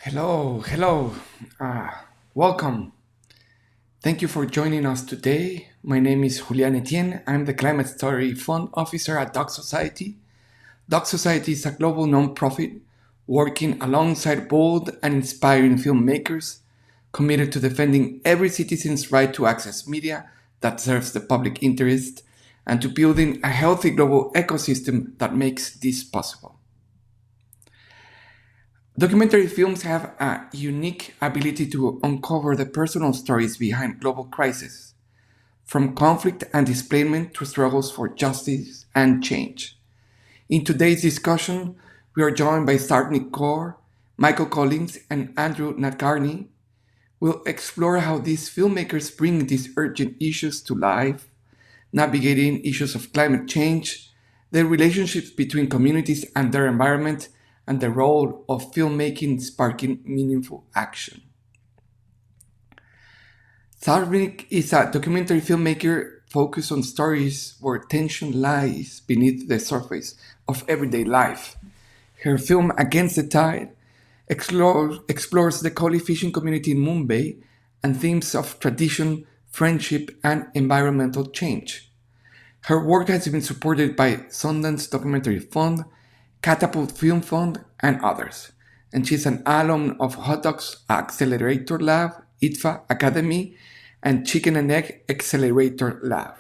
Hello. Uh, Welcome. Thank you for joining us today. My name is Julian Etienne. I'm the Climate Story Fund Officer at Doc Society. Doc Society is a global nonprofit working alongside bold and inspiring filmmakers committed to defending every citizen's right to access media that serves the public interest and to building a healthy global ecosystem that makes this possible. Documentary films have a unique ability to uncover the personal stories behind global crises, from conflict and displacement to struggles for justice and change. In today's discussion, we are joined by Sartnik Kaur, Michael Collins, and Andrew Nadkarni. We'll explore how these filmmakers bring these urgent issues to life, navigating issues of climate change, the relationships between communities and their environment, and the role of filmmaking sparking meaningful action. Sarvik is a documentary filmmaker focused on stories where tension lies beneath the surface of everyday life. Her film Against the Tide explores the Koli fishing community in Mumbai and themes of tradition, friendship, and environmental change. Her work has been supported by Sundance Documentary Fund, Catapult Film Fund, and others. And she's an alum of Hot Dogs Accelerator Lab, ITFA Academy, and Chicken and Egg Accelerator Lab.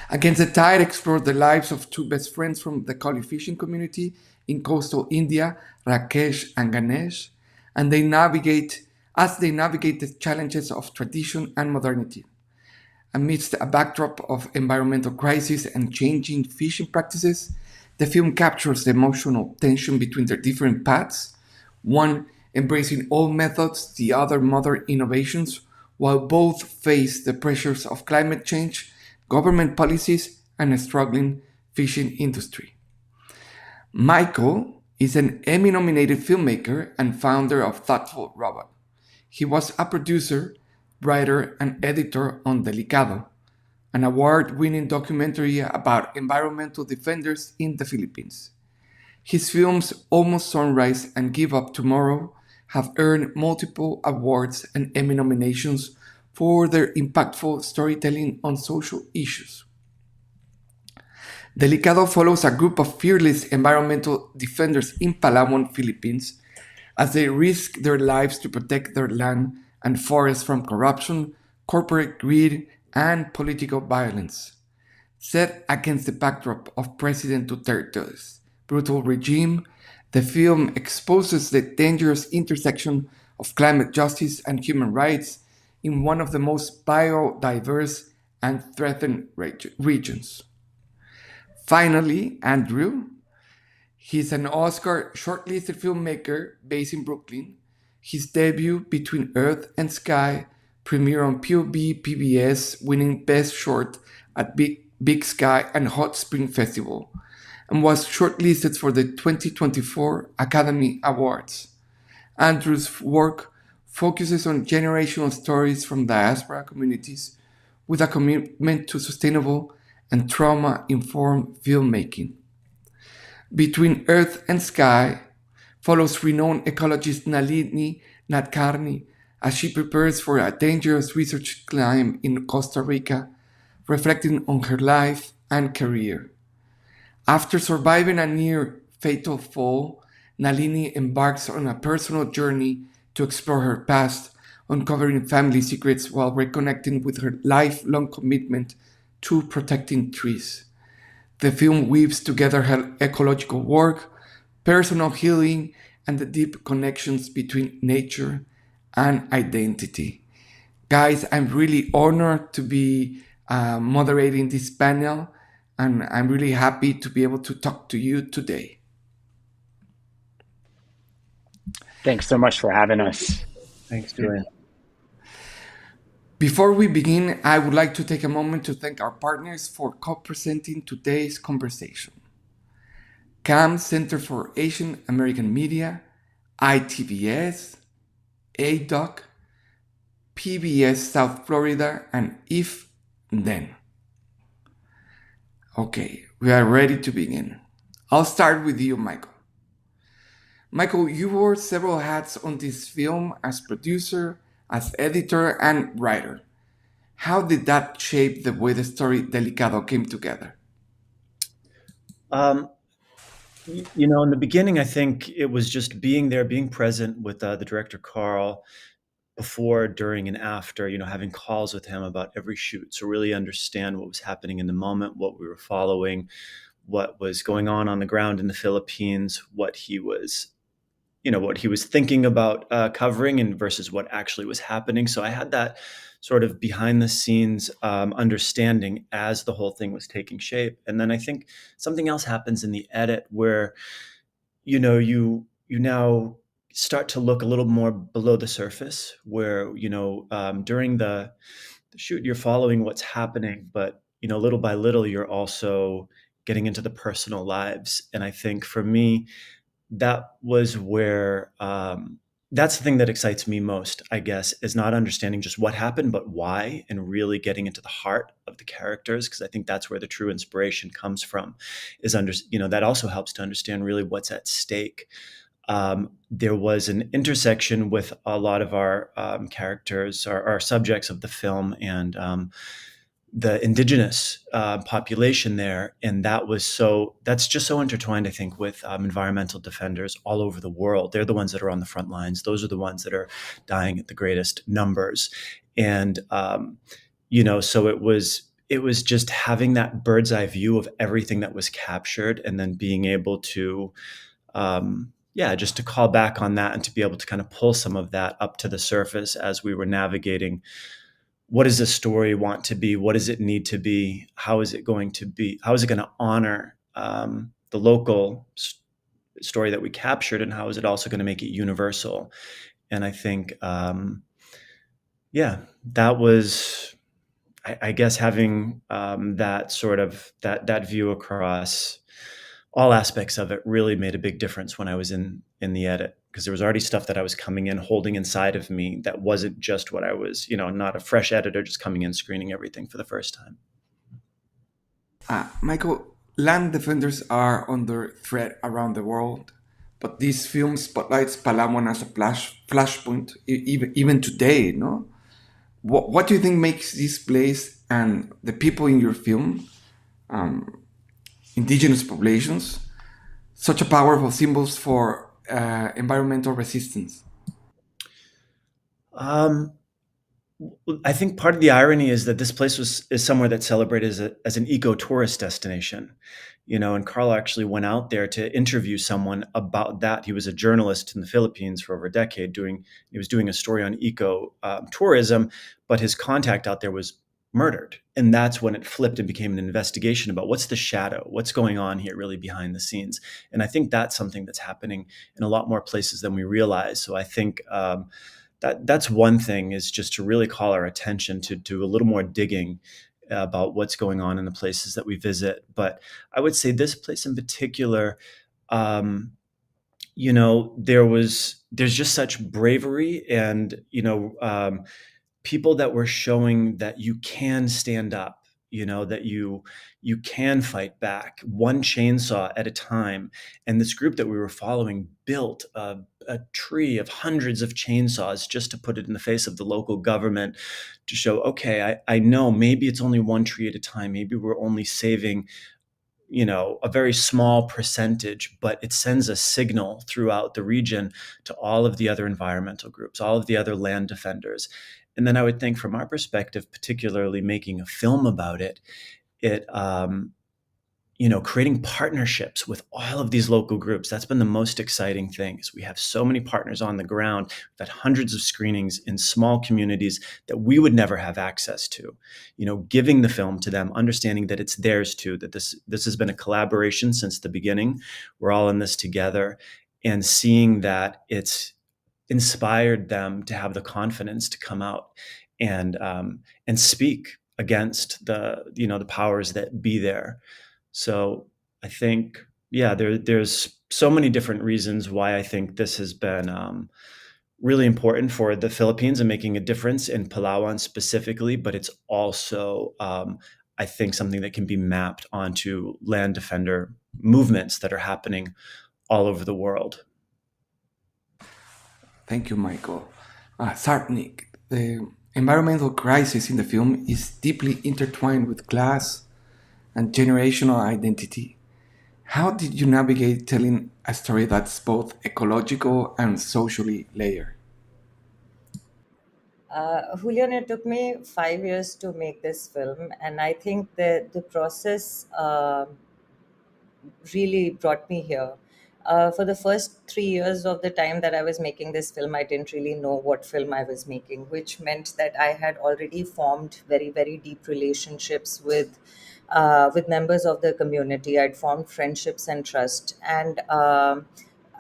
Against the Tide explores the lives of two best friends from the Kali fishing community in coastal India, Rakesh and Ganesh, and they navigate the challenges of tradition and modernity. Amidst a backdrop of environmental crisis and changing fishing practices, the film captures the emotional tension between their different paths, one embracing old methods, the other modern innovations, while both face the pressures of climate change, government policies, and a struggling fishing industry. Michael is an Emmy nominated filmmaker and founder of Thoughtful Robot. He was a producer, writer, and editor on Delicado, an award winning documentary about environmental defenders in the Philippines. His films Almost Sunrise and Give Up Tomorrow have earned multiple awards and Emmy nominations for their impactful storytelling on social issues. Delicado follows a group of fearless environmental defenders in Palawan, Philippines, as they risk their lives to protect their land and forests from corruption, corporate greed, and political violence. Set against the backdrop of President Duterte's brutal regime, the film exposes the dangerous intersection of climate justice and human rights in one of the most biodiverse and threatened regions. Finally, Andrew. He's an Oscar shortlisted filmmaker based in Brooklyn. His debut, Between Earth and Sky, premiered on POB PBS, winning Best Short at Big Sky and Hot Spring Festival, and was shortlisted for the 2024 Academy Awards. Andrew's work focuses on generational stories from diaspora communities with a commitment to sustainable and trauma informed filmmaking. Between Earth and Sky follows renowned ecologist Nalini Nadkarni as she prepares for a dangerous research climb in Costa Rica, reflecting on her life and career. After surviving a near fatal fall, Nalini embarks on a personal journey to explore her past, uncovering family secrets while reconnecting with her lifelong commitment to protecting trees. The film weaves together her ecological work, personal healing, and the deep connections between nature and identity. Guys, I'm really honored to be moderating this panel, and I'm really happy to be able to talk to you today. Thanks so much for having us. Thanks, Julian. Before we begin, I would like to take a moment to thank our partners for co-presenting today's conversation. CAM Center for Asian American Media, ITVS, ADOC, PBS South Florida, and If Then. Okay, we are ready to begin. I'll start with you, Michael. Michael, you wore several hats on this film as producer, as editor, and writer. How did that shape the way the story Delicado came together? Um, in the beginning, I think it was just being there, being present with the director Carl before, during, and after. Having calls with him about every shoot, so really understand what was happening in the moment, what we were following, what was going on the ground in the Philippines, what he was thinking about covering, and versus what actually was happening. So I had that sort of behind the scenes understanding as the whole thing was taking shape. And then I think something else happens in the edit where you now start to look a little more below the surface, where during the shoot you're following what's happening, but little by little you're also getting into the personal lives. And I think for me, that was where that's the thing that excites me most, I guess, is not understanding just what happened, but why, and really getting into the heart of the characters, because I think that's where the true inspiration comes from. That also helps to understand really what's at stake. There was an intersection with a lot of our characters, our subjects of the film, and the indigenous population there, and that's just so intertwined, I think, with environmental defenders all over the world. They're the ones that are on the front lines. Those are the ones that are dying at the greatest numbers. And so it was just having that bird's eye view of everything that was captured, and then being able to just to call back on that, and to be able to kind of pull some of that up to the surface as we were navigating. What does this story want to be? What does it need to be? How is it going to be? How is it going to honor the local story that we captured? And how is it also going to make it universal? And I think, that was, I guess, having that sort of that view across all aspects of it really made a big difference when I was in the edit, because there was already stuff that I was coming in holding inside of me that wasn't just what I was, not a fresh editor just coming in screening everything for the first time. Michael, land defenders are under threat around the world, but this film spotlights Palawan as a flashpoint, even today, no? What do you think makes this place and the people in your film, indigenous populations, such a powerful symbols for environmental resistance? Um, I think part of the irony is that this place is somewhere that's celebrated as an eco-tourist destination, and Carl actually went out there to interview someone about that. He was a journalist in the Philippines for over a decade. He was doing a story on eco tourism, but his contact out there was murdered, and that's when it flipped and became an investigation about what's the shadow, what's going on here, really behind the scenes. And I think that's something that's happening in a lot more places than we realize. So I think. That's one thing, is just to really call our attention to do a little more digging about what's going on in the places that we visit. But I would say this place in particular, um, there's just such bravery, and people that were showing that you can stand up, that you can fight back one chainsaw at a time. And this group that we were following built a tree of hundreds of chainsaws just to put it in the face of the local government, to show, okay, I know maybe it's only one tree at a time, maybe we're only saving a very small percentage, but it sends a signal throughout the region to all of the other environmental groups, all of the other land defenders. And then I would think, from our perspective, particularly making a film about it, it creating partnerships with all of these local groups. That's been the most exciting thing, is we have so many partners on the ground. We've had hundreds of screenings in small communities that we would never have access to. Giving the film to them, understanding that it's theirs too, that this has been a collaboration since the beginning. We're all in this together, and seeing that it's inspired them to have the confidence to come out and speak against the powers that be there. So I think, yeah, there's so many different reasons why I think this has been really important for the Philippines and making a difference in Palawan specifically, but it's also, I think, something that can be mapped onto land defender movements that are happening all over the world. Thank you, Michael. Sartnik, the environmental crisis in the film is deeply intertwined with class and generational identity. How did you navigate telling a story that's both ecological and socially layered? Julian, it took me 5 years to make this film, and I think the process really brought me here. For the first 3 years of the time that I was making this film, I didn't really know what film I was making, which meant that I had already formed very, very deep relationships with members of the community. I'd formed friendships and trust, and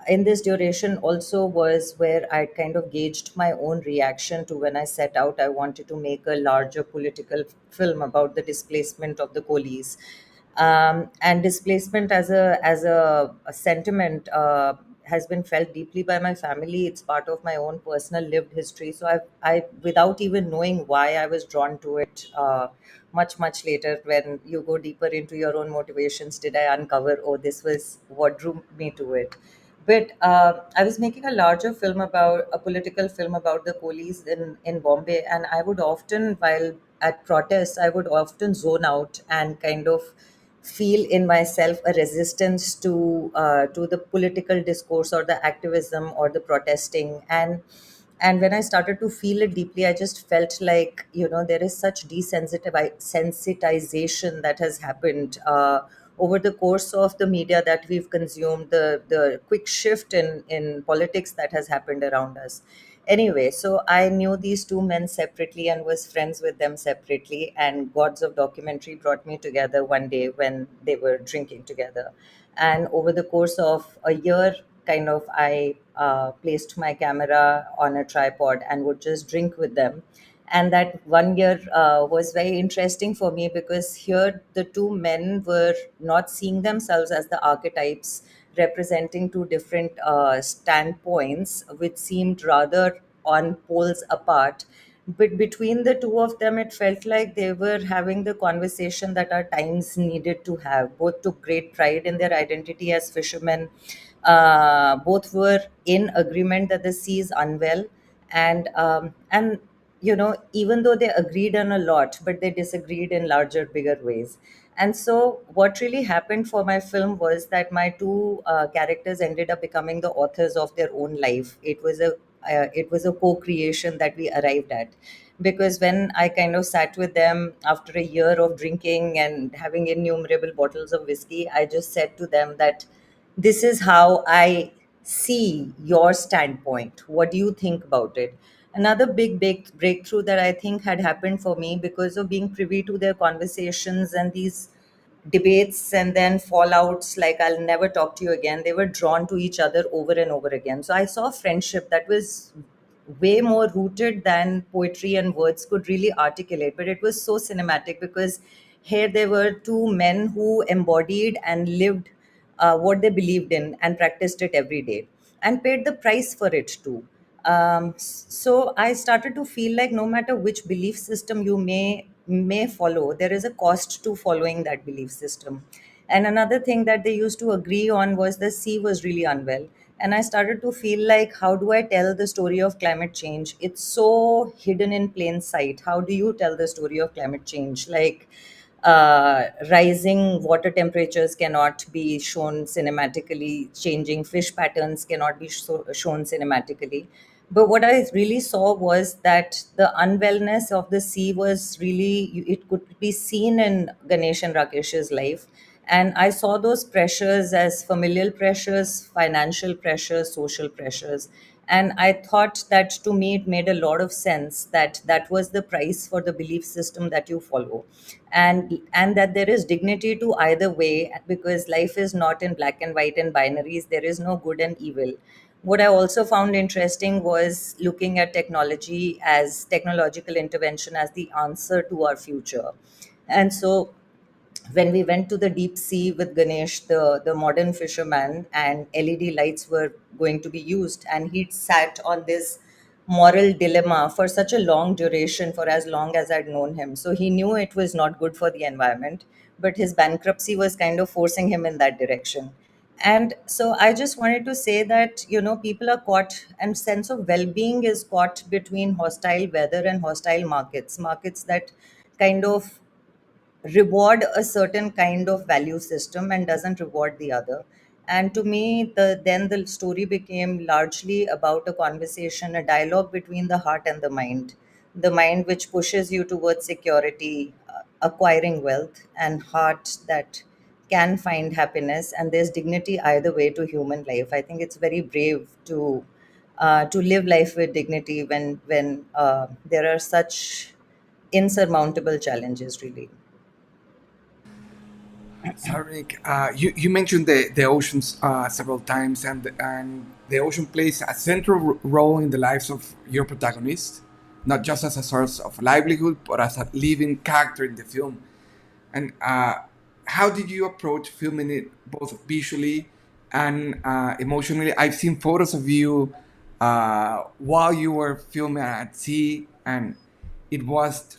in this duration also was where I kind of gauged my own reaction to when I set out. I wanted to make a larger political film about the displacement of the coolies, and displacement as a sentiment has been felt deeply by my family. It's part of my own personal lived history. So I without even knowing why I was drawn to it. Much later, when you go deeper into your own motivations, did I uncover, oh, this was what drew me to it. But I was making a larger film about a political film about the police in Bombay, and I would often, while at protests, I would often zone out and kind of feel in myself a resistance to the political discourse or the activism or the protesting. And when I started to feel it deeply, I just felt like, there is such desensitization that has happened over the course of the media that we've consumed, the quick shift in politics that has happened around us. Anyway, so I knew these two men separately and was friends with them separately. And Gods of Documentary brought me together one day when they were drinking together. And over the course of a year, kind of, I placed my camera on a tripod and would just drink with them. And that one year was very interesting for me, because here the two men were not seeing themselves as the archetypes representing two different standpoints, which seemed rather on poles apart. But between the two of them, it felt like they were having the conversation that our times needed to have. Both took great pride in their identity as fishermen. Both were in agreement that the sea is unwell, and even though they agreed on a lot, but they disagreed in larger, bigger ways. And so, what really happened for my film was that my two characters ended up becoming the authors of their own life. It was a co-creation that we arrived at, because when I kind of sat with them after a year of drinking and having innumerable bottles of whiskey, I just said to them that this is how I see your standpoint. What do you think about it? Another big breakthrough that I think had happened for me, because of being privy to their conversations and these debates and then fallouts like I'll never talk to you again, they were drawn to each other over and over again. So I saw friendship that was way more rooted than poetry and words could really articulate. But it was so cinematic, because here there were two men who embodied and lived what they believed in and practiced it every day and paid the price for it too. So I started to feel like no matter which belief system you may follow, there is a cost to following that belief system. And another thing that they used to agree on was the sea was really unwell. And I started to feel like, how do I tell the story of climate change? It's so hidden in plain sight. How do you tell the story of climate change? Like, rising water temperatures cannot be shown cinematically, changing fish patterns cannot be shown cinematically. But what I really saw was that the unwellness of the sea was really, it could be seen in Ganesh and Rakesh's life. And I saw those pressures as familial pressures, financial pressures, social pressures. And I thought that, to me, it made a lot of sense that that was the price for the belief system that you follow. And that there is dignity to either way, because life is not in black and white and binaries. There is no good and evil. What I also found interesting was looking at technological intervention as the answer to our future. And so when we went to the deep sea with Ganesh, the modern fisherman, and LED lights were going to be used, and he'd sat on this moral dilemma for such a long duration, for as long as I'd known him. So he knew it was not good for the environment, but his bankruptcy was kind of forcing him in that direction. And so I just wanted to say that, people are caught, and sense of well-being is caught between hostile weather and hostile markets that kind of reward a certain kind of value system and doesn't reward the other. And to me, the story became largely about a conversation, a dialogue between the heart and the mind which pushes you towards security, acquiring wealth, and heart that can find happiness. And there's dignity either way to human life. I think it's very brave to live life with dignity when there are such insurmountable challenges, really. Sarnik, you mentioned the oceans several times, and the ocean plays a central role in the lives of your protagonist, not just as a source of livelihood, but as a living character in the film. And how did you approach filming it both visually and emotionally? I've seen photos of you while you were filming at sea, and it was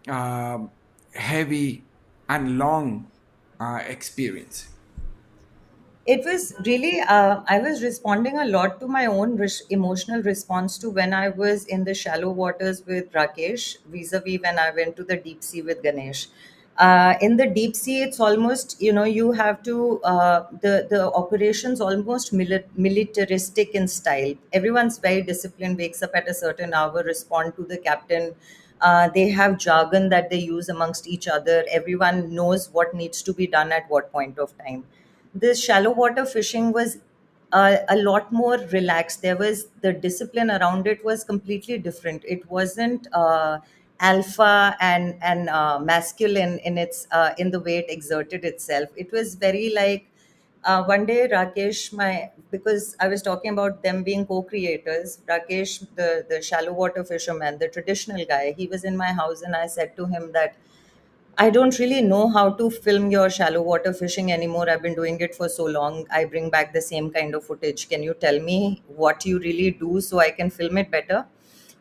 um heavy and long experience. It was really, I was responding a lot to my own emotional response to when I was in the shallow waters with Rakesh, vis a vis when I went to the deep sea with Ganesh. In the deep sea, it's almost, you have to, the operations almost militaristic in style. Everyone's very disciplined, wakes up at a certain hour, respond to the captain. They have jargon that they use amongst each other. Everyone knows what needs to be done at what point of time. This shallow water fishing was a lot more relaxed. There was the discipline around it was completely different. It wasn't alpha and masculine in its in the way it exerted itself. It was very like one day Rakesh, my because I was talking about them being co-creators. Rakesh, the shallow water fisherman, the traditional guy, he was in my house, and I said to him that I don't really know how to film your shallow water fishing anymore. I've been doing it for so long. I bring back the same kind of footage. Can you tell me what you really do so I can film it better?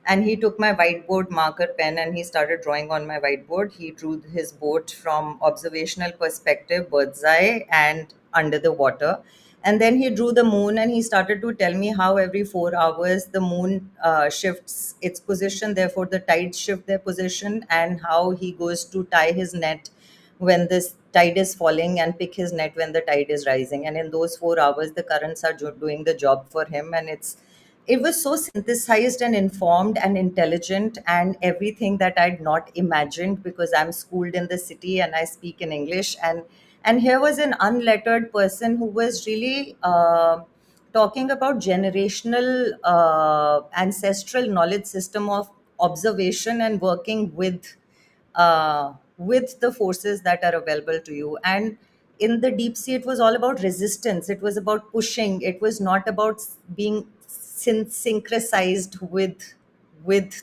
And he took my whiteboard marker pen and he started drawing on my whiteboard. He drew his boat from observational perspective, bird's eye, and under the water. And then he drew the moon and he started to tell me how every 4 hours the moon shifts its position, therefore the tides shift their position, and how he goes to tie his net when this tide is falling and pick his net when the tide is rising. And in those 4 hours the currents are doing the job for him. And it was so synthesized and informed and intelligent and everything that I'd not imagined, because I'm schooled in the city and I speak in English. And here was an unlettered person who was really talking about generational ancestral knowledge system of observation and working with the forces that are available to you. And in the deep sea, it was all about resistance. It was about pushing. It was not about being synchronized with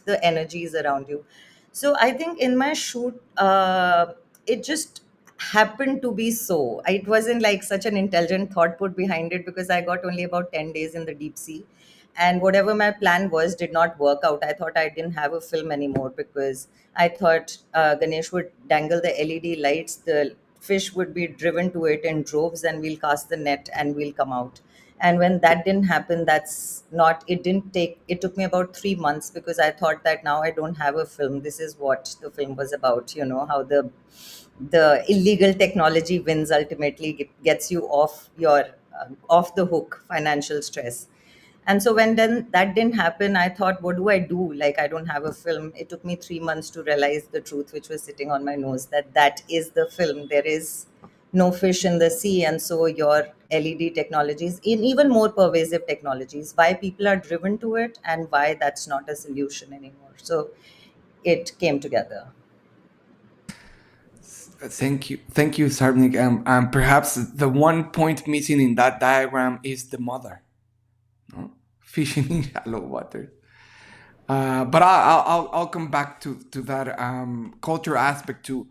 the energies around you. So I think in my shoot, it just happened to be so. It wasn't like such an intelligent thought put behind it, because I got only about 10 days in the deep sea, and whatever my plan was did not work out. I thought I didn't have a film anymore, because I thought Ganesh would dangle the LED lights, the fish would be driven to it in droves, and we'll cast the net and we'll come out. And when that didn't happen, that's not it didn't take it took me about 3 months, because I thought that now I don't have a film. This is what the film was about, how the illegal technology wins, ultimately gets you off your off the hook financial stress. And so when then that didn't happen, I thought, what do I do? Like, I don't have a film. It took me 3 months to realize the truth, which was sitting on my nose, that that is the film. There is no fish in the sea. And so your LED technologies, in even more pervasive technologies, why people are driven to it and why that's not a solution anymore. So it came together. Thank you, Sarnik. Perhaps the one point missing in that diagram is the mother, no? Fishing in shallow water. But I'll come back to that culture aspect too.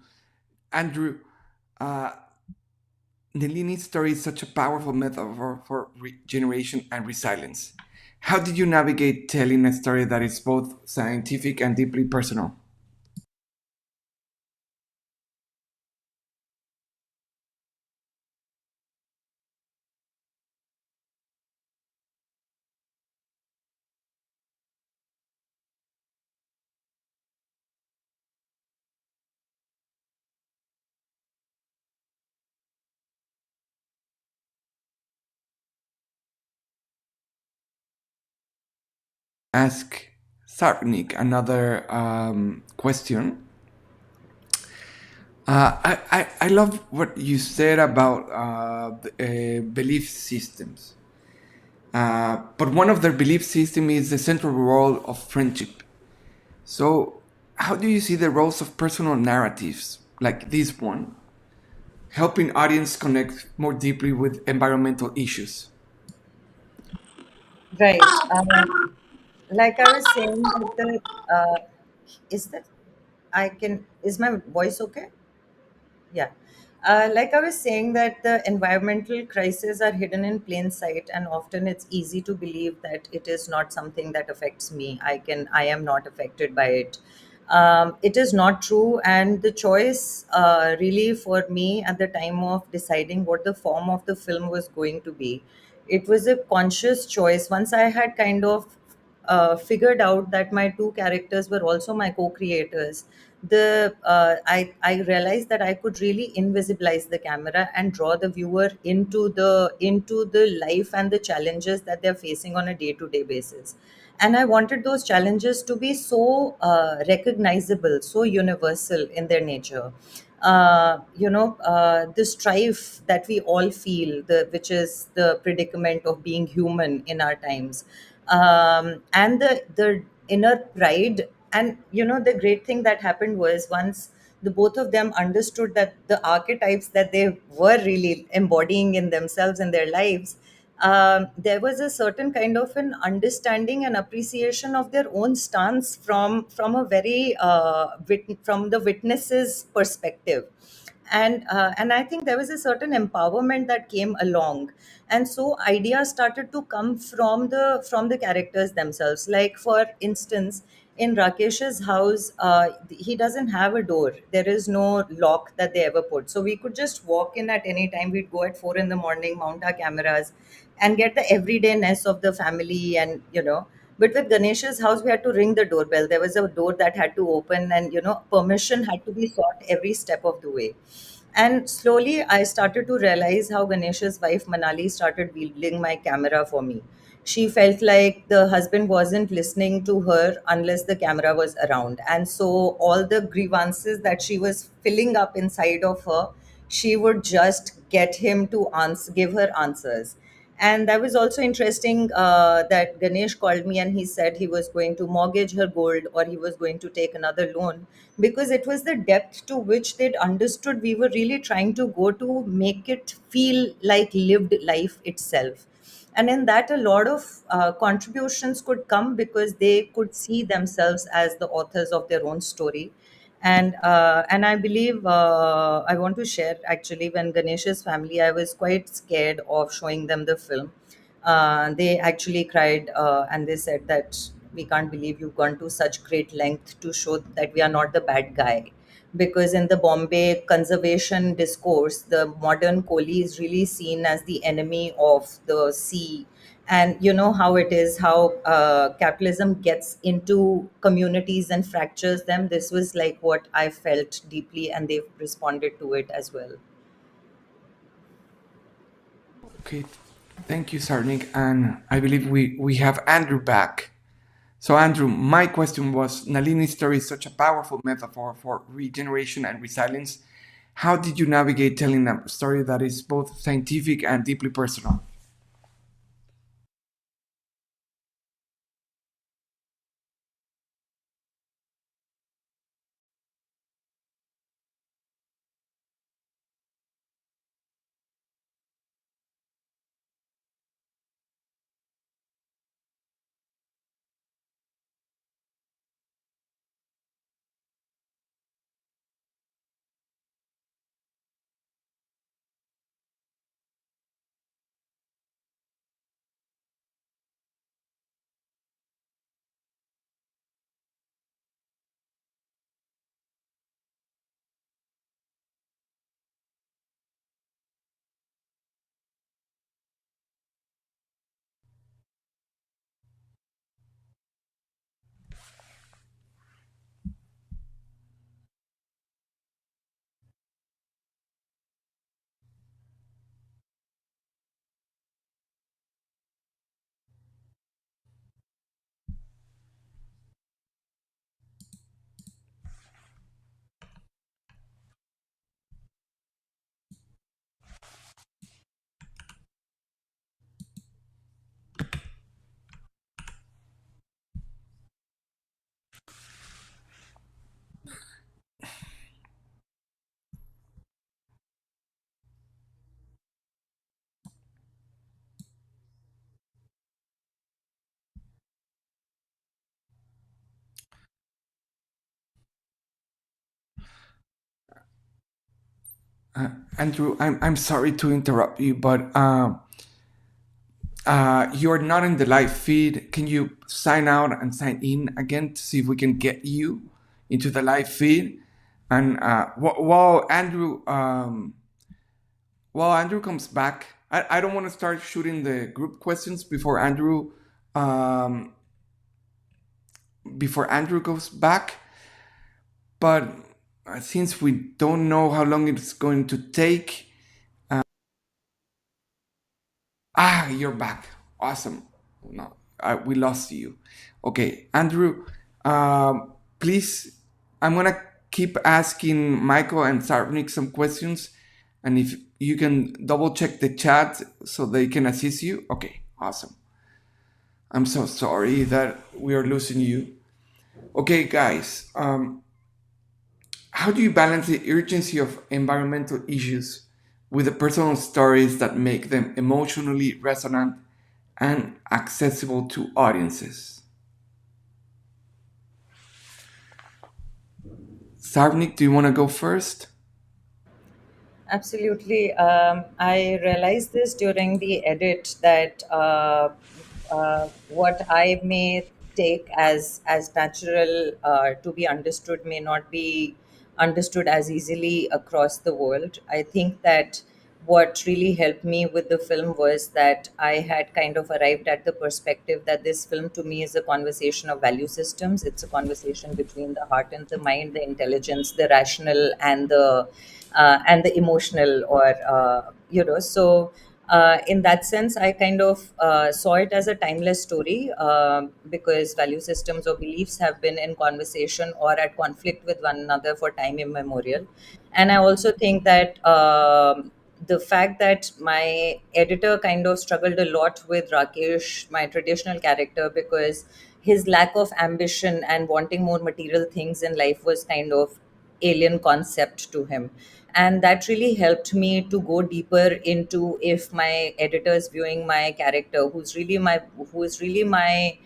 Andrew, uh, Nalini's story is such a powerful metaphor for regeneration and resilience. How did you navigate telling a story that is both scientific and deeply personal? ask Sarnik another question. I love what you said about belief systems. But one of their belief system is the central role of friendship. So, how do you see the roles of personal narratives like this one, helping audience connect more deeply with environmental issues? Right. Like I was saying, that is that I can, is my voice okay? Yeah. Like I was saying, that the environmental crises are hidden in plain sight, and often it's easy to believe that it is not something that affects me. I am not affected by it. It is not true, and the choice, really, for me at the time of deciding what the form of the film was going to be, it was a conscious choice. Once I had kind of figured out that my two characters were also my co-creators, I realized that I could really invisibilize the camera and draw the viewer into the life and the challenges that they're facing on a day-to-day basis. And I wanted those challenges to be so recognizable, so universal in their nature. The strife that we all feel, which is the predicament of being human in our times, and the inner pride. And the great thing that happened was, once the both of them understood that the archetypes that they were really embodying in themselves and their lives, there was a certain kind of an understanding and appreciation of their own stance from a very from the witness's perspective. And I think there was a certain empowerment that came along, and so ideas started to come from the characters themselves. Like, for instance, in Rakesh's house, he doesn't have a door. There is no lock that they ever put, so we could just walk in at any time. We'd go at 4 in the morning, mount our cameras, and get the everydayness of the family. But with Ganesh's house, we had to ring the doorbell. There was a door that had to open, and permission had to be sought every step of the way. And slowly, I started to realize how Ganesh's wife Manali started wielding my camera for me. She felt like the husband wasn't listening to her unless the camera was around. And so, all the grievances that she was filling up inside of her, she would just get him to give her answers. And that was also interesting, that Ganesh called me and he said he was going to mortgage her gold, or he was going to take another loan, because it was the depth to which they'd understood we were really trying to go to make it feel like lived life itself. And in that, a lot of contributions could come, because they could see themselves as the authors of their own story. And I believe, I want to share, actually, when Ganesh's family, I was quite scared of showing them the film. They actually cried, and they said that we can't believe you've gone to such great length to show that we are not the bad guy. Because in the Bombay conservation discourse, the modern Kohli is really seen as the enemy of the sea. And you know how it is, how capitalism gets into communities and fractures them. This was like what I felt deeply, and they've responded to it as well. Okay, thank you, Sarnik. And I believe we have Andrew back. So, Andrew, my question was, Nalini's story is such a powerful metaphor for regeneration and resilience. How did you navigate telling a story that is both scientific and deeply personal? Andrew, I'm sorry to interrupt you, but you're not in the live feed. Can you sign out and sign in again to see if we can get you into the live feed? And while Andrew comes back, I don't want to start shooting the group questions um, before Andrew goes back. But since we don't know how long it's going to take, you're back. Awesome. No, we lost you. Okay, Andrew, please, I'm gonna keep asking Michael and Sarvnik some questions, and if you can double check the chat so they can assist you. Okay, awesome. I'm so sorry that we are losing you. Okay, guys, how do you balance the urgency of environmental issues with the personal stories that make them emotionally resonant and accessible to audiences? Sarvnik, do you want to go first? Absolutely. I realized this during the edit that what I may take as natural to be understood may not be understood as easily across the world. I think that what really helped me with the film was that I had kind of arrived at the perspective that this film to me is a conversation of value systems. It's a conversation between the heart and the mind, the intelligence, the rational, and the emotional, or so in that sense I kind of saw it as a timeless story, because value systems or beliefs have been in conversation or at conflict with one another for time immemorial. And I also think that the fact that my editor kind of struggled a lot with Rakesh, my traditional character, because his lack of ambition and wanting more material things in life was kind of alien concept to him. And that really helped me to go deeper into, if my editor is viewing my character, who is really my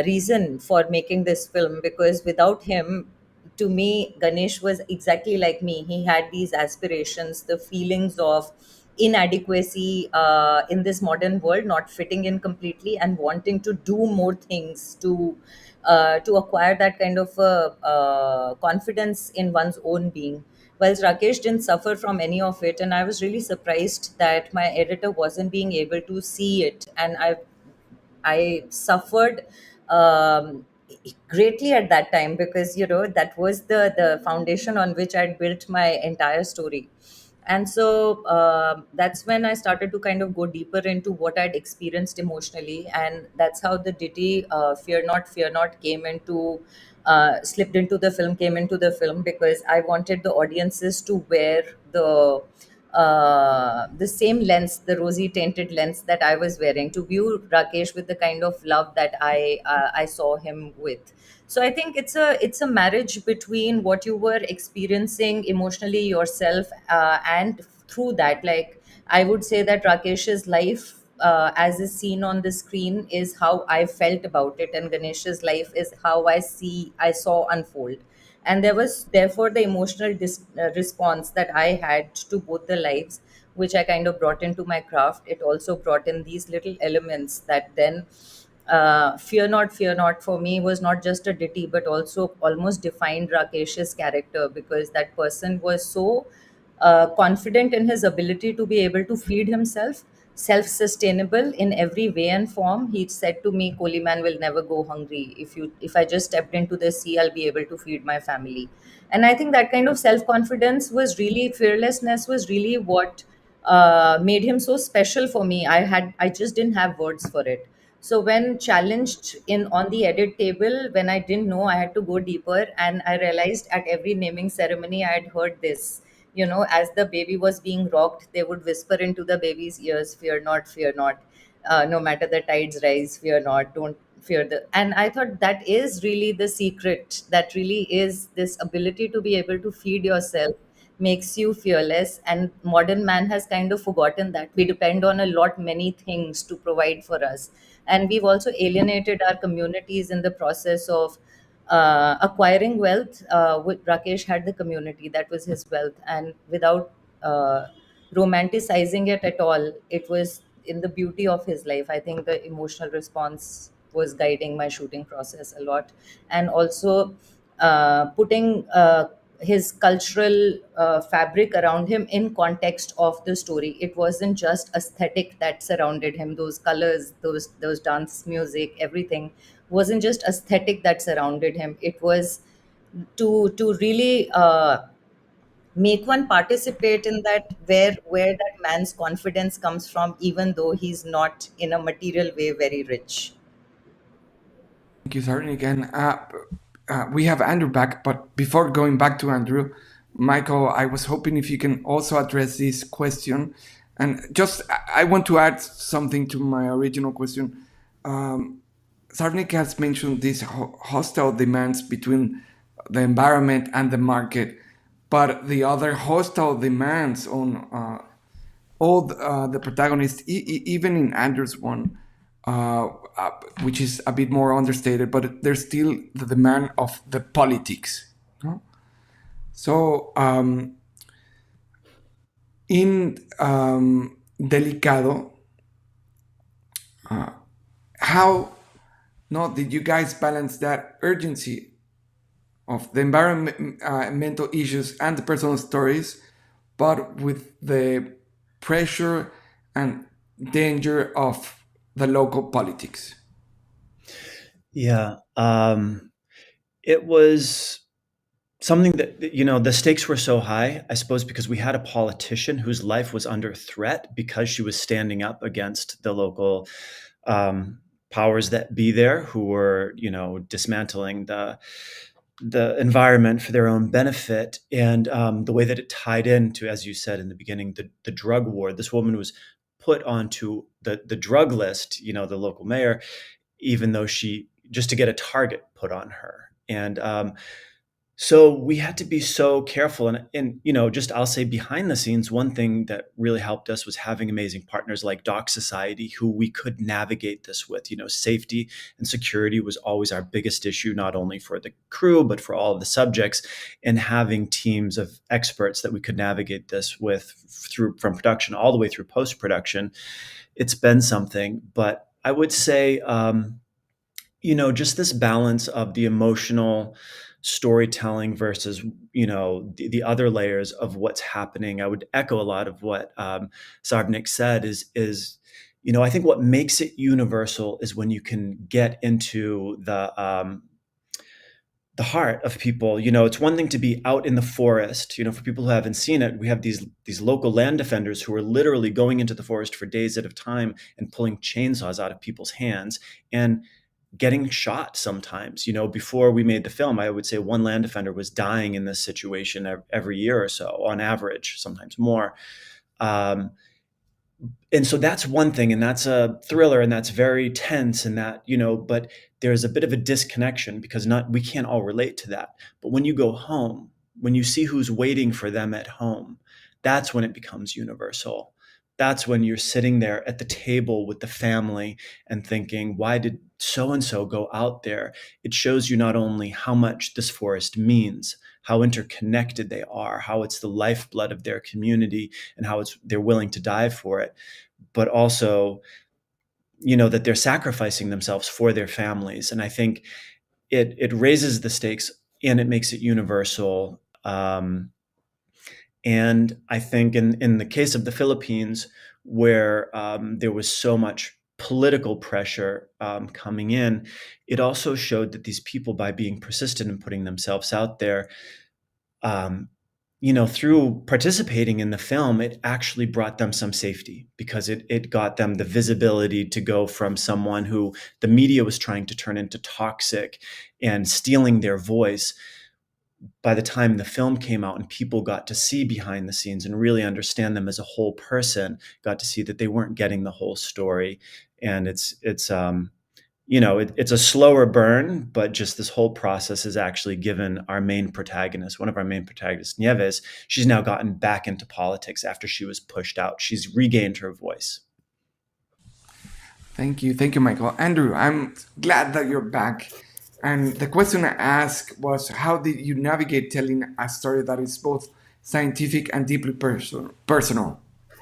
reason for making this film. Because without him, to me, Ganesh was exactly like me. He had these aspirations, the feelings of inadequacy in this modern world, not fitting in completely, and wanting to do more things to acquire that kind of confidence in one's own being. Whilst Rakesh didn't suffer from any of it, and I was really surprised that my editor wasn't being able to see it, and I suffered greatly at that time, because that was the foundation on which I'd built my entire story. And so that's when I started to kind of go deeper into what I'd experienced emotionally, and that's how the ditty Fear Not" came into slipped into the film, came into the film, because I wanted the audiences to wear the same lens, the rosy tinted lens that I was wearing, to view Rakesh with the kind of love that I saw him with. So I think it's a marriage between what you were experiencing emotionally yourself, and through that, like, I would say that Rakesh's life, as is seen on the screen, is how I felt about it, and Ganesh's life is how I saw unfold. And there was therefore the emotional response that I had to both the lives, which I kind of brought into my craft. It also brought in these little elements that then Fear Not" for me was not just a ditty, but also almost defined Rakesh's character, because that person was so confident in his ability to be able to feed himself, self-sustainable in every way and form. He said to me, "Kohli man will never go hungry. If I just stepped into the sea, I'll be able to feed my family." And I think that kind of self-confidence was really, fearlessness was really what made him so special for me. I just didn't have words for it. So when challenged in on the edit table, when I didn't know, I had to go deeper, and I realized at every naming ceremony I had heard this. As the baby was being rocked, they would whisper into the baby's ears, "Fear not, fear not. No matter the tides rise, fear not. Don't fear the." And I thought that is really the secret. That really is this ability to be able to feed yourself makes you fearless. And modern man has kind of forgotten that we depend on a lot many things to provide for us, and we've also alienated our communities in the process of acquiring wealth. Rakesh had the community, that was his wealth, and without romanticizing it at all. It was in the beauty of his life. I think the emotional response was guiding my shooting process a lot, and also putting his cultural fabric around him in context of the story. It wasn't just aesthetic that surrounded him. Those colors, those dance music, everything wasn't just aesthetic that surrounded him. It was to really make one participate in that, where that man's confidence comes from, even though he's not in a material way very rich. Thank you, Sarnik. And we have Andrew back, but before going back to Andrew, Michael, I was hoping if you can also address this question. And just, I want to add something to my original question. Sarnik has mentioned these hostile demands between the environment and the market, but the other hostile demands on all the protagonists, even in Andrew's one, uh, uh, which is a bit more understated, but there's still the demand of the politics. No? So in Delicado, how no did you guys balance that urgency of the environmental issues and the personal stories, but with the pressure and danger of the local politics? Yeah. It was something that, the stakes were so high, I suppose, because we had a politician whose life was under threat because she was standing up against the local powers that be there, who were, dismantling the environment for their own benefit. And the way that it tied into, as you said in the beginning, the drug war. This woman was put onto the drug list, the local mayor, even though she, just to get a target put on her. And so we had to be so careful. And just, I'll say, behind the scenes, one thing that really helped us was having amazing partners like Doc Society, who we could navigate this with. Safety and security was always our biggest issue, not only for the crew, but for all of the subjects, and having teams of experts that we could navigate this with through, from production all the way through post-production. It's been something. But I would say, just this balance of the emotional storytelling versus, the other layers of what's happening. I would echo a lot of what Sarvnik said is, I think what makes it universal is when you can get into the heart of people. It's one thing to be out in the forest. For people who haven't seen it, we have these local land defenders who are literally going into the forest for days at a time and pulling chainsaws out of people's hands and getting shot sometimes. Before we made the film, I would say one land defender was dying in this situation every year or so, on average, sometimes more. And so that's one thing, and that's a thriller, and that's very tense, and that, but there's a bit of a disconnection because we can't all relate to that. But when you go home, when you see who's waiting for them at home, that's when it becomes universal. That's when you're sitting there at the table with the family and thinking, why did so and so go out there? It shows you not only how much this forest means, how interconnected they are, how it's the lifeblood of their community, and how they're willing to die for it, but also, that they're sacrificing themselves for their families. And I think it raises the stakes and it makes it universal. And I think in the case of the Philippines, where there was so much political pressure coming in, it also showed that these people, by being persistent and putting themselves out there, through participating in the film, it actually brought them some safety, because it got them the visibility to go from someone who the media was trying to turn into toxic and stealing their voice. By the time the film came out and people got to see behind the scenes and really understand them as a whole person, got to see that they weren't getting the whole story. And it's a slower burn, but just this whole process has actually given one of our main protagonists, Nieves, she's now gotten back into politics after she was pushed out. She's regained her voice. Thank you, Michael. Andrew, I'm glad that you're back. And the question I asked was, how did you navigate telling a story that is both scientific and deeply personal.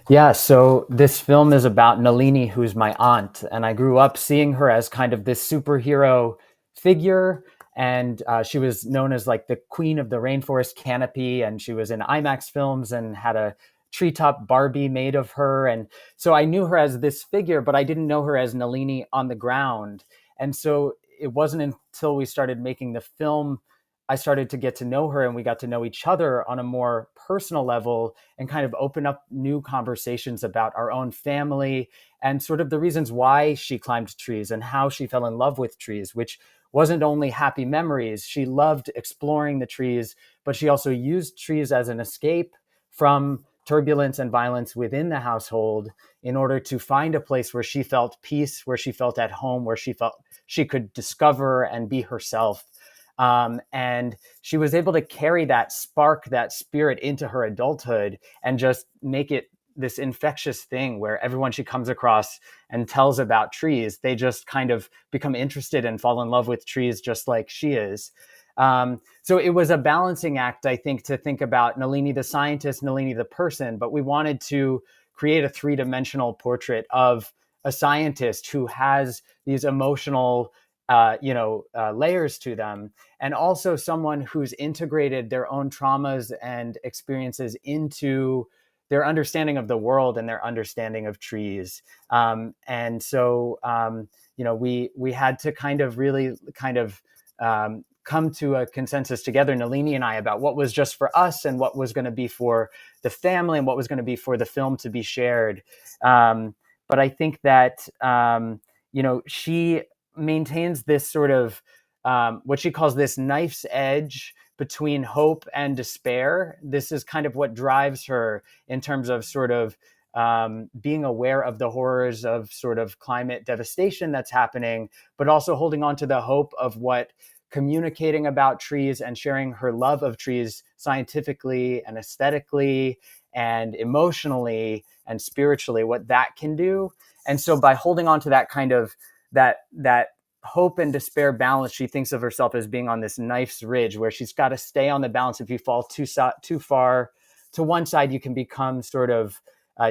Yeah, so this film is about Nalini, who's my aunt, and I grew up seeing her as kind of this superhero figure. And she was known as like the queen of the rainforest canopy, and she was in IMAX films and had a treetop Barbie made of her. And so I knew her as this figure, but I didn't know her as Nalini on the ground. And so it wasn't until we started making the film I started to get to know her, and we got to know each other on a more personal level and kind of open up new conversations about our own family and sort of the reasons why she climbed trees and how she fell in love with trees, which wasn't only happy memories. She loved exploring the trees, but she also used trees as an escape from turbulence and violence within the household in order to find a place where she felt peace, where she felt at home, where she felt she could discover and be herself. And she was able to carry that spark, that spirit into her adulthood and just make it this infectious thing where everyone she comes across and tells about trees, they just kind of become interested and fall in love with trees just like she is. So it was a balancing act, I think, to think about Nalini the scientist, Nalini the person, but we wanted to create a three-dimensional portrait of a scientist who has these emotional layers to them, and also someone who's integrated their own traumas and experiences into their understanding of the world and their understanding of trees. And so, we had to kind of really come to a consensus together, Nalini and I, about what was just for us and what was going to be for the family and what was going to be for the film to be shared. But I think that, she maintains this sort of what she calls this knife's edge between hope and despair. This is kind of what drives her in terms of sort of being aware of the horrors of sort of climate devastation that's happening, but also holding on to the hope of what communicating about trees and sharing her love of trees scientifically and aesthetically and emotionally and spiritually, what that can do. And so by holding on to that kind of that hope and despair balance, she thinks of herself as being on this knife's ridge where she's got to stay on the balance. If you fall too far to one side, you can become sort of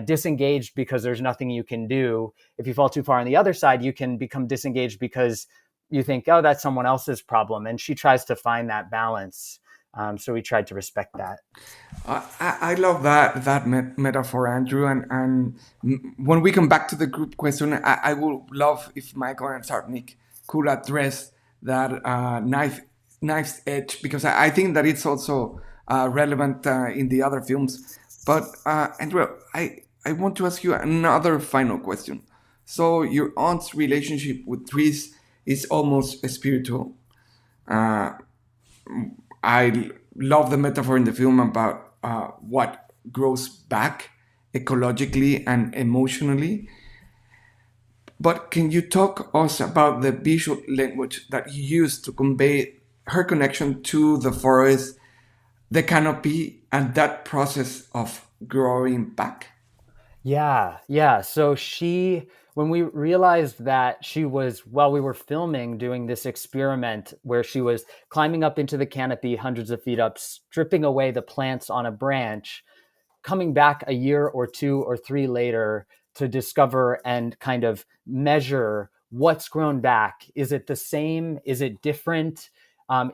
disengaged because there's nothing you can do. If you fall too far on the other side, you can become disengaged because you think, oh, that's someone else's problem. And she tries to find that balance. So we tried to respect that. I love that metaphor, Andrew. And when we come back to the group question, I would love if Michael and Sarnik could address that knife's edge, because I think that it's also relevant in the other films. But Andrew, I want to ask you another final question. So your aunt's relationship with trees is almost spiritual. Uh, I love the metaphor in the film about what grows back ecologically and emotionally. But can you talk us about the visual language that you used to convey her connection to the forest, the canopy, and that process of growing back? Yeah. So when we realized that while we were filming, doing this experiment where she was climbing up into the canopy, hundreds of feet up, stripping away the plants on a branch, coming back a year or two or three later to discover and kind of measure what's grown back. Is it the same? Is it different?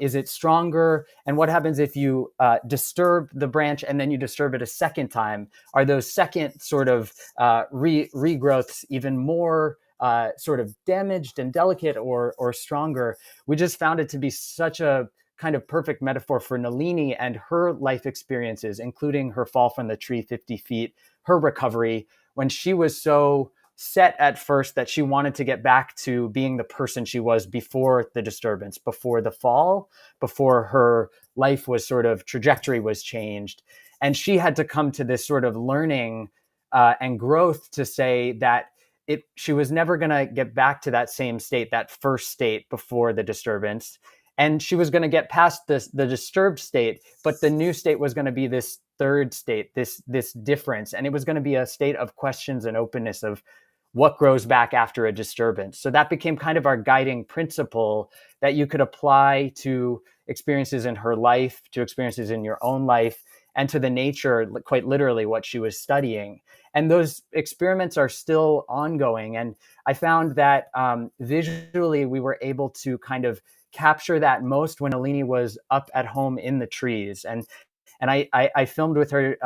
Is it stronger? And what happens if you disturb the branch and then you disturb it a second time? Are those second sort of regrowths even more sort of damaged and delicate or stronger? We just found it to be such a kind of perfect metaphor for Nalini and her life experiences, including her fall from the tree 50 feet, her recovery, when she was so set at first that she wanted to get back to being the person she was before the disturbance, before the fall, before her life was sort of trajectory was changed. And she had to come to this sort of learning and growth to say that she was never going to get back to that same state, that first state before the disturbance. And she was going to get past the disturbed state, but the new state was going to be this third state, this difference. And it was going to be a state of questions and openness of what grows back after a disturbance. So that became kind of our guiding principle that you could apply to experiences in her life, to experiences in your own life, and to the nature, quite literally, what she was studying. And those experiments are still ongoing. And I found that visually we were able to kind of capture that most when Alini was up at home in the trees. And I filmed with her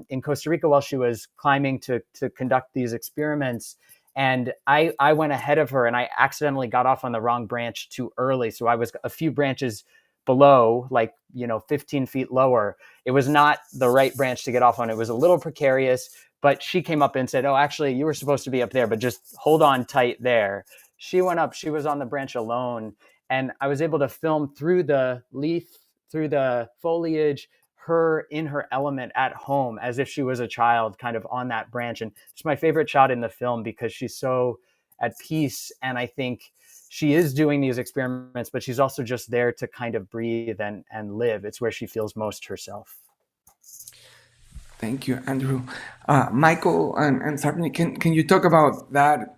in Costa Rica while she was climbing to conduct these experiments. And I went ahead of her and I accidentally got off on the wrong branch too early. So I was a few branches below, like, 15 feet lower. It was not the right branch to get off on. It was a little precarious, but she came up and said, "Oh, actually, you were supposed to be up there, but just hold on tight there." She went up, she was on the branch alone. And I was able to film through the leaf, through the foliage, her in her element at home as if she was a child kind of on that branch. And it's my favorite shot in the film because she's so at peace. And I think she is doing these experiments, but she's also just there to kind of breathe and live. It's where she feels most herself. Thank you, Andrew. Michael and Sarpny, can you talk about that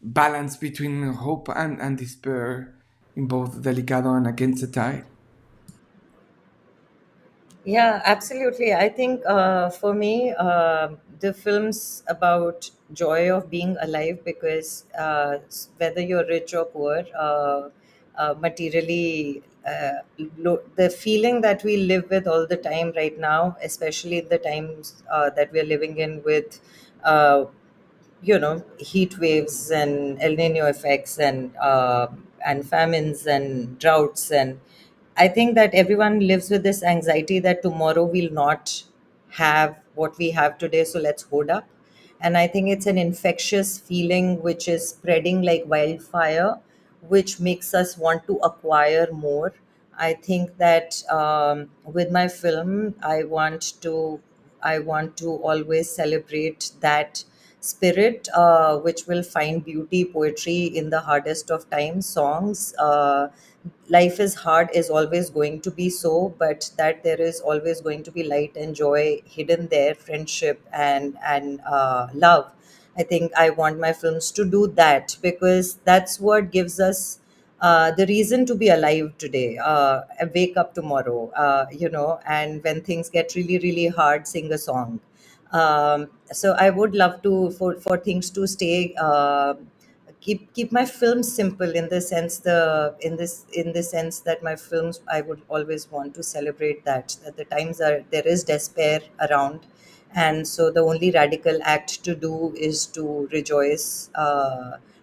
balance between hope and despair in both Delicado and Against the Tide? Yeah, absolutely. I think for me, the film's about joy of being alive because whether you're rich or poor, materially, the feeling that we live with all the time right now, especially the times that we're living in with uh, heat waves and El Nino effects and famines and droughts, and I think that everyone lives with this anxiety that tomorrow we'll not have what we have today, so let's hoard up. And I think it's an infectious feeling which is spreading like wildfire, which makes us want to acquire more. I think that with my film, I want to always celebrate that spirit, which will find beauty, poetry in the hardest of times, songs. Life is hard is always going to be so, but that there is always going to be light and joy hidden there, friendship and love. I think I want my films to do that because that's what gives us the reason to be alive today, wake up tomorrow, and when things get really, really hard, sing a song. So I would love to for things to stay, keep my films simple in the sense in the sense that my films, I would always want to celebrate that the times are there is despair around, and so the only radical act to do is to rejoice,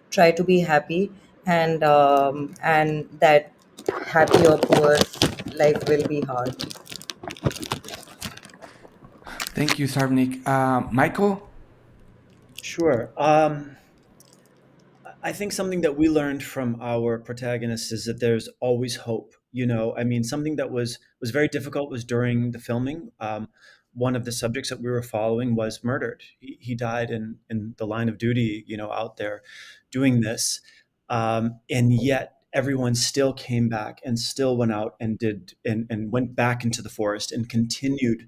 try to be happy, and that happy or poor, life will be hard. Thank you, Sarpnik. Michael? Sure. I think something that we learned from our protagonists is that there's always hope. I mean, something that was very difficult was during the filming. One of the subjects that we were following was murdered. He died in the line of duty, out there doing this, and yet everyone still came back and still went out and did and went back into the forest and continued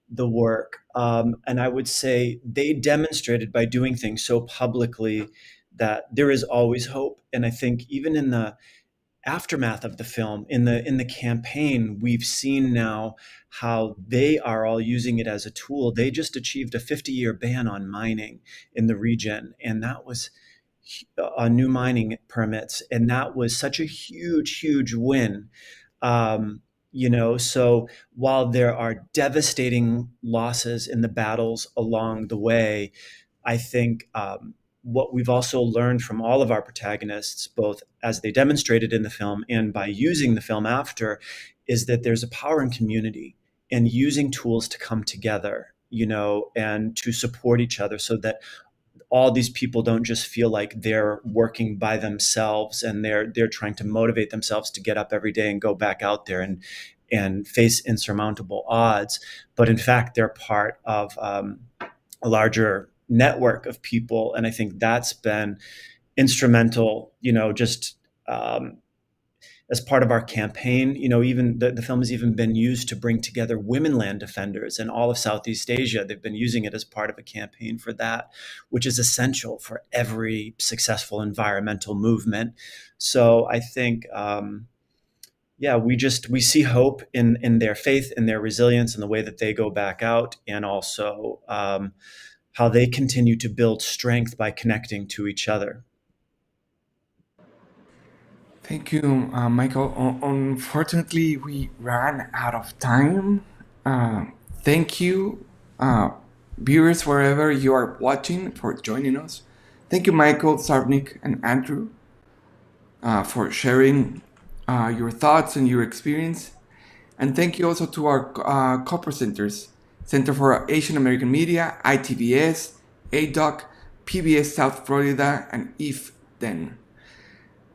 the work. And I would say they demonstrated by doing things so publicly that there is always hope. And I think even in the aftermath of the film, in the campaign, we've seen now how they are all using it as a tool. They just achieved a 50-year ban on mining in the region, and that was on new mining permits, and that was such a huge, huge win. So while there are devastating losses in the battles along the way, I think what we've also learned from all of our protagonists, both as they demonstrated in the film and by using the film after, is that there's a power in community and using tools to come together, and to support each other so that all these people don't just feel like they're working by themselves and they're trying to motivate themselves to get up every day and go back out there and face insurmountable odds, but in fact they're part of a larger network of people. And I think that's been instrumental, just as part of our campaign. Even the film has even been used to bring together women land defenders in all of Southeast Asia. They've been using it as part of a campaign for that, which is essential for every successful environmental movement. So I think yeah, we see hope in their faith, in their resilience, in the way that they go back out, and also how they continue to build strength by connecting to each other. Thank you, Michael. Unfortunately, we ran out of time. Uh, Thank you, viewers, wherever you are watching, for joining us. Thank you, Michael, Sarvnik, and Andrew, for sharing your thoughts and your experience. And thank you also to our co-presenters, Center for Asian American Media, ITVS, ADOC, PBS South Florida, and IF Then.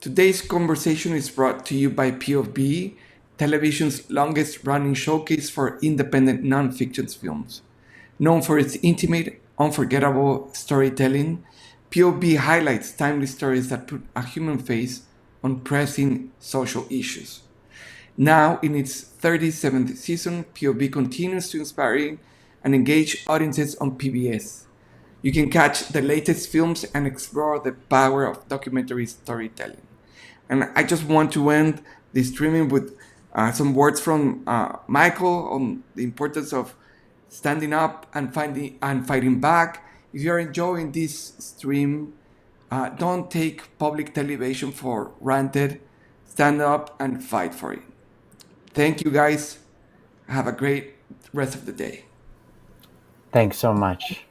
Today's conversation is brought to you by POV, television's longest running showcase for independent nonfiction films. Known for its intimate, unforgettable storytelling, POV highlights timely stories that put a human face on pressing social issues. Now, in its 37th season, POV continues to inspire and engage audiences on PBS. You can catch the latest films and explore the power of documentary storytelling. And I just want to end this streaming with some words from Michael on the importance of standing up and fighting back. If you are enjoying this stream, don't take public television for granted. Stand up and fight for it. Thank you, guys. Have a great rest of the day. Thanks so much.